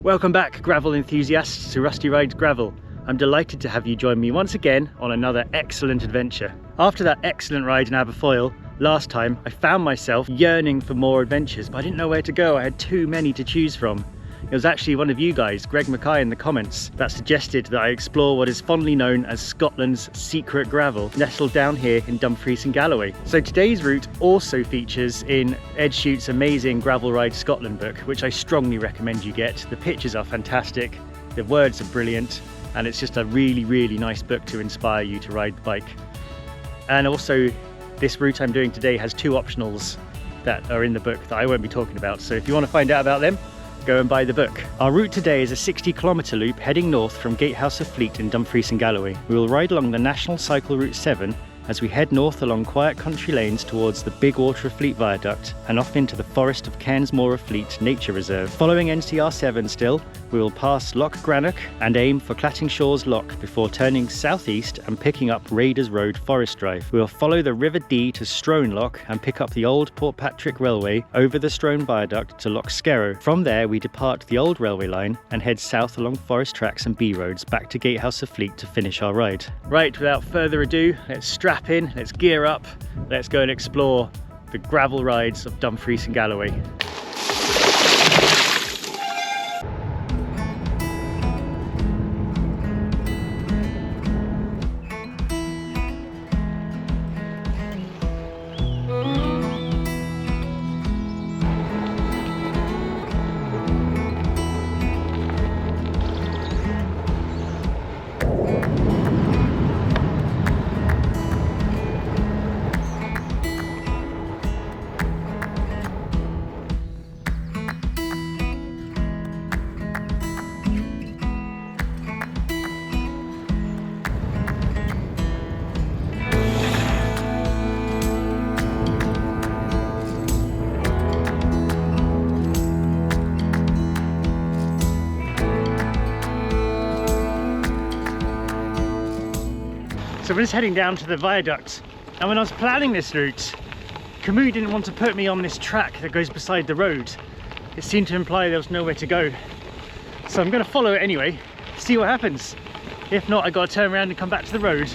Welcome back, gravel enthusiasts, to Rusty Rides Gravel. I'm delighted to have you join me once again on another excellent adventure. After that excellent ride in Aberfoyle last time, I found myself yearning for more adventures, but I didn't know where to go. I had too many to choose from. It was actually one of you guys, Greg Mackay, in the comments that suggested that I explore what is fondly known as Scotland's secret gravel, nestled down here in Dumfries and Galloway. So today's route also features in Ed Shoote's amazing Gravel Ride Scotland book, which I strongly recommend you get. The pictures are fantastic, the words are brilliant, and it's just a really, really nice book to inspire you to ride the bike. And also, this route I'm doing today has two optionals that are in the book that I won't be talking about. So if you want to find out about them, go and buy the book. Our route today is a 60-kilometre loop heading north from Gatehouse of Fleet in Dumfries and Galloway. We will ride along the National Cycle Route 7 as we head north along quiet country lanes towards the big Otter Fleet Viaduct and off into the forest of Cairnsmore of Fleet Nature Reserve. Following NCR 7 still, we will pass Loch Grannoch and aim for Clattingshaws Loch before turning southeast and picking up Raiders Road Forest Drive. We will follow the River Dee to Strone Loch and pick up the old Portpatrick Railway over the Strone Viaduct to Loch Skerrow. From there we depart the old railway line and head south along forest tracks and B roads back to Gatehouse of Fleet to finish our ride. Right, without further ado, let's strap in, let's gear up, let's go and explore the gravel rides of Dumfries and Galloway. So we're just heading down to the viaduct, and when I was planning this route, Camus didn't want to put me on this track that goes beside the road. It seemed to imply there was nowhere to go. So I'm going to follow it anyway, see what happens. If not, I got to turn around and come back to the road.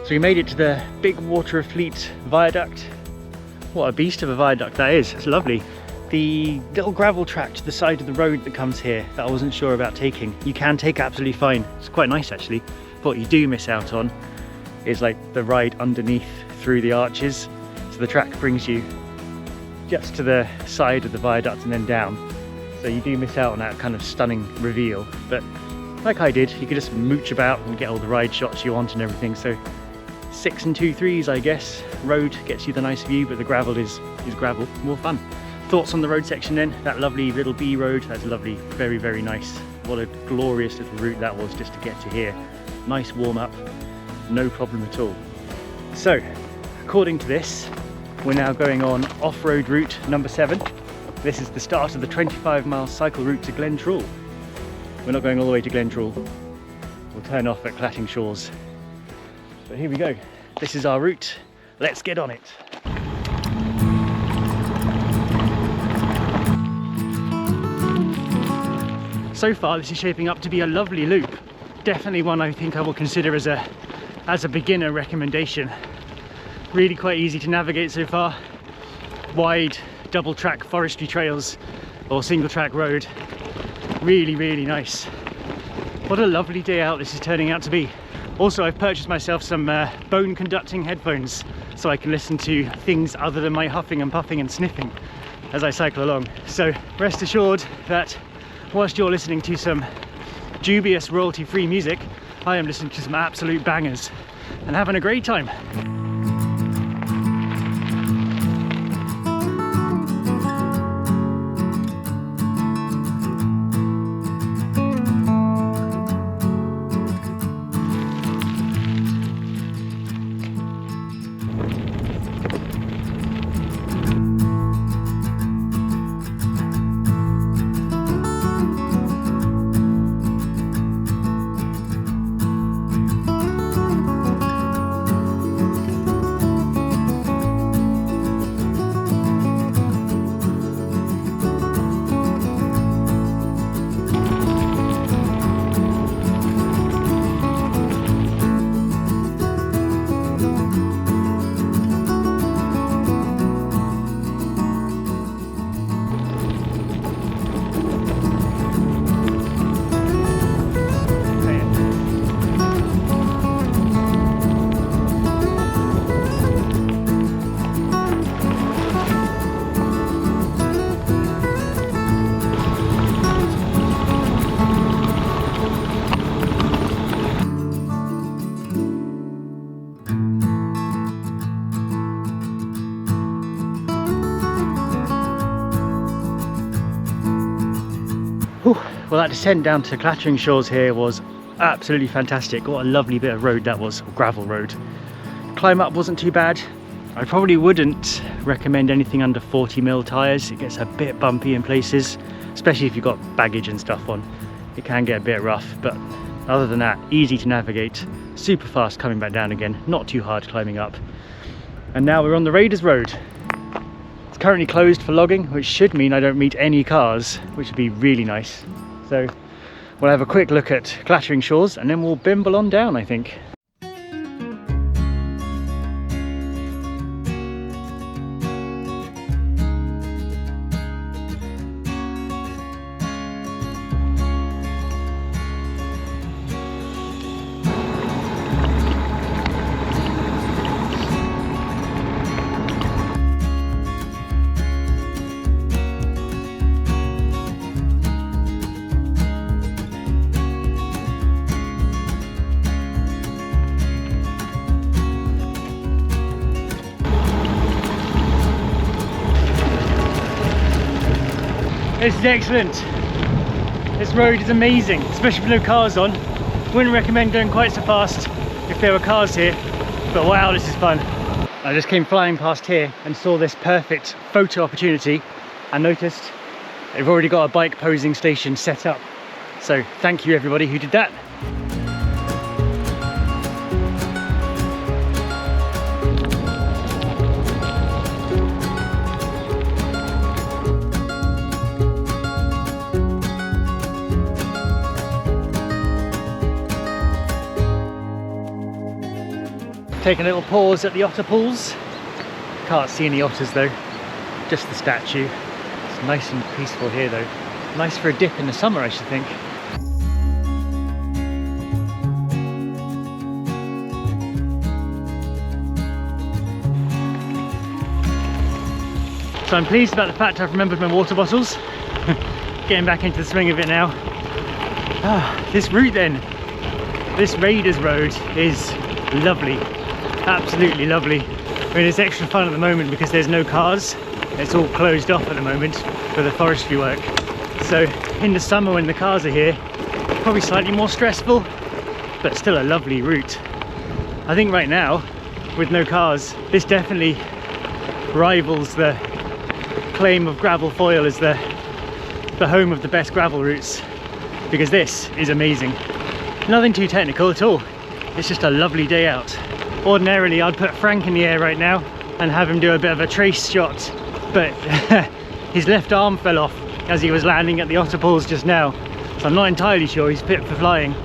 So we made it to the big Otter Fleet Viaduct. What a beast of a viaduct that is, it's lovely. The little gravel track to the side of the road that comes here that I wasn't sure about taking, you can take absolutely fine. It's quite nice actually. What you do miss out on is like the ride underneath through the arches. So the track brings you just to the side of the viaduct and then down. So you do miss out on that kind of stunning reveal. But like I did, you could just mooch about and get all the ride shots you want and everything. So 6 2/3, I guess. Road gets you the nice view, but the gravel is gravel, more fun. Thoughts on the road section then? That lovely little B road, that's lovely, very, very nice. What a glorious little route that was just to get to here. Nice warm up, no problem at all. So, according to this, we're now going on off-road route number 7. This is the start of the 25-mile cycle route to Glentrawl. We're not going all the way to Glentrawl. We'll turn off at Clattingshaws. But here we go. This is our route. Let's get on it. So far, this is shaping up to be a lovely loop. Definitely one I think I will consider as a beginner recommendation. Really quite easy to navigate so far. Wide double track forestry trails or single track road. Really, really nice. What a lovely day out this is turning out to be. Also, I've purchased myself some bone conducting headphones so I can listen to things other than my huffing and puffing and sniffing as I cycle along. So rest assured that whilst you're listening to some dubious royalty-free music, I am listening to some absolute bangers and having a great time. Well, that descent down to Clattering Shores here was absolutely fantastic. What a lovely bit of road that was, gravel road. Climb up wasn't too bad. I probably wouldn't recommend anything under 40mm tyres. It gets a bit bumpy in places, especially if you've got baggage and stuff on. It can get a bit rough, but other than that, easy to navigate, super fast coming back down again, not too hard climbing up. And now we're on the Raiders Road. It's currently closed for logging, which should mean I don't meet any cars, which would be really nice. So we'll have a quick look at Clattering Shores and then we'll bimble on down, I think. This is excellent. This road is amazing, especially with no cars on. Wouldn't recommend going quite so fast if there were cars here, but wow, this is fun. I just came flying past here and saw this perfect photo opportunity and noticed they've already got a bike posing station set up. So thank you everybody who did that. Taking a little pause at the otter pools. Can't see any otters though, just the statue. It's nice and peaceful here though. Nice for a dip in the summer, I should think. So I'm pleased about the fact I've remembered my water bottles. Getting back into the swing of it now. This route then, this Raiders Road is lovely. Absolutely lovely. I mean, it's extra fun at the moment because there's no cars. It's all closed off at the moment for the forestry work. So in the summer when the cars are here, probably slightly more stressful, but still a lovely route. I think right now, with no cars, this definitely rivals the claim of Gravel Foyle as the home of the best gravel routes, because this is amazing. Nothing too technical at all. It's just a lovely day out. Ordinarily I'd put Frank in the air right now and have him do a bit of a trace shot, but his left arm fell off as he was landing at the otter pools just now, so I'm not entirely sure he's fit for flying.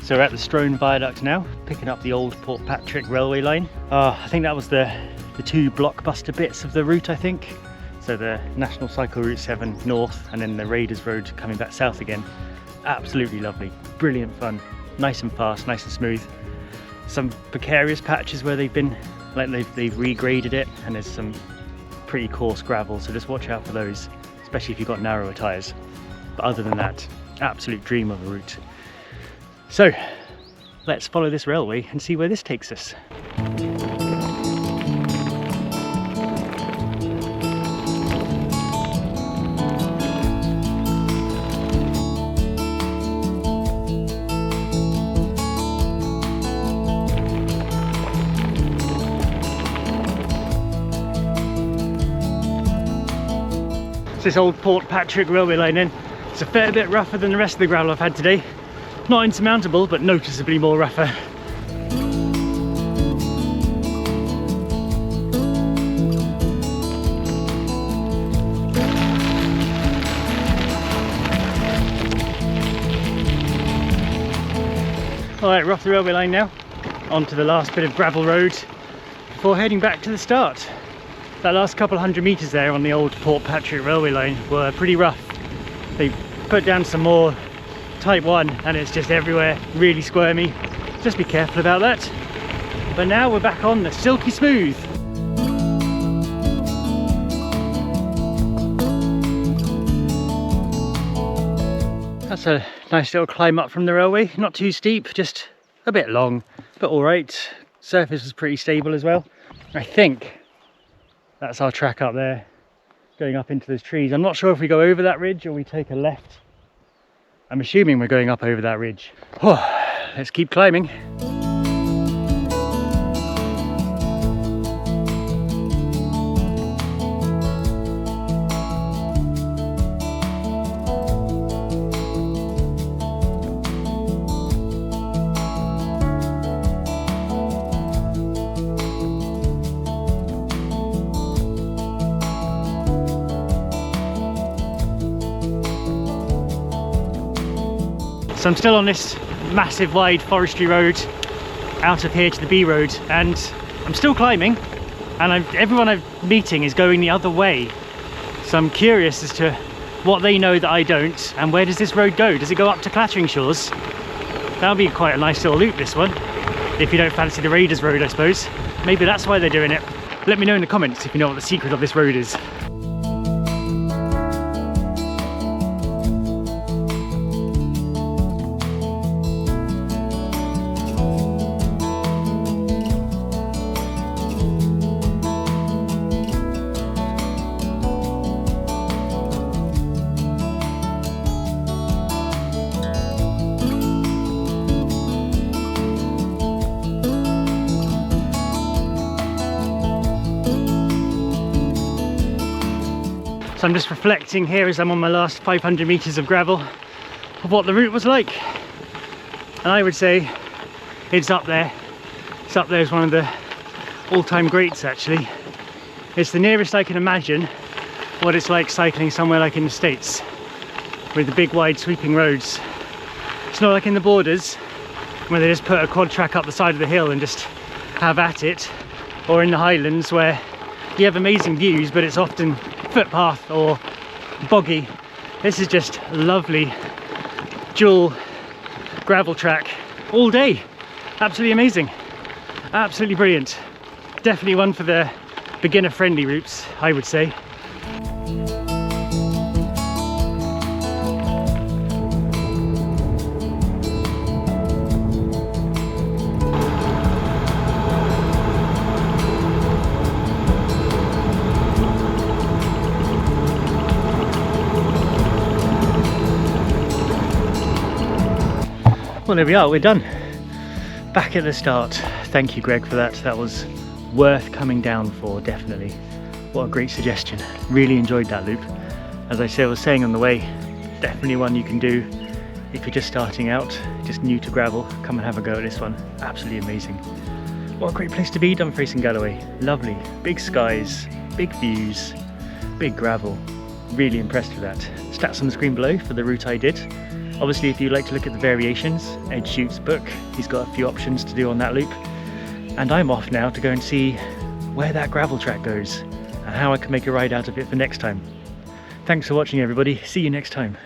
So we're at the Strone Viaduct now, picking up the old Portpatrick Railway line. I think that was the two blockbuster bits of the route, I think. So the National Cycle Route 7 north and then the Raiders Road coming back south again. Absolutely lovely, brilliant fun, nice and fast, nice and smooth. Some precarious patches where they've been, like they've regraded it, and there's some pretty coarse gravel, so just watch out for those, especially if you've got narrower tyres. But other than that, absolute dream of a route. So let's follow this railway and see where this takes us. This old Portpatrick Railway line then. It's a fair bit rougher than the rest of the gravel I've had today. Not insurmountable, but noticeably more rougher. Alright, we're off the railway line now, onto the last bit of gravel road before heading back to the start. That last couple hundred metres there on the old Portpatrick Railway line were pretty rough. They put down some more type 1 and it's just everywhere, really squirmy. Just be careful about that. But now we're back on the silky smooth. That's a nice little climb up from the railway. Not too steep, just a bit long, but alright. Surface was pretty stable as well. I think that's our track up there, going up into those trees. I'm not sure if we go over that ridge or we take a left. I'm assuming we're going up over that ridge. Oh, let's keep climbing. So I'm still on this massive wide forestry road out of here to the B road, and I'm still climbing, and everyone I'm meeting is going the other way. So I'm curious as to what they know that I don't, and where does this road go? Does it go up to Clattering Shores? That'll be quite a nice little loop, this one, if you don't fancy the Raiders Road, I suppose. Maybe that's why they're doing it. Let me know in the comments if you know what the secret of this road is. So I'm just reflecting here as I'm on my last 500 metres of gravel of what the route was like. And I would say it's up there. It's up there as one of the all-time greats, actually. It's the nearest I can imagine what it's like cycling somewhere like in the States, with the big wide sweeping roads. It's not like in the Borders, where they just put a quad track up the side of the hill and just have at it, or in the Highlands where you have amazing views but it's often footpath or boggy. This is just lovely dual gravel track all day. Absolutely amazing, absolutely brilliant. Definitely one for the beginner friendly routes, I would say. Well, there we are, we're done. Back at the start. Thank you, Greg, for that. That was worth coming down for, definitely. What a great suggestion. Really enjoyed that loop. As I was saying on the way, definitely one you can do if you're just starting out, just new to gravel. Come and have a go at this one. Absolutely amazing. What a great place to be, Dumfries and Galloway. Lovely. Big skies, big views, big gravel. Really impressed with that. Stats on the screen below for the route I did. Obviously, if you like to look at the variations, Ed Shoote's book, he's got a few options to do on that loop. And I'm off now to go and see where that gravel track goes and how I can make a ride out of it for next time. Thanks for watching, everybody. See you next time.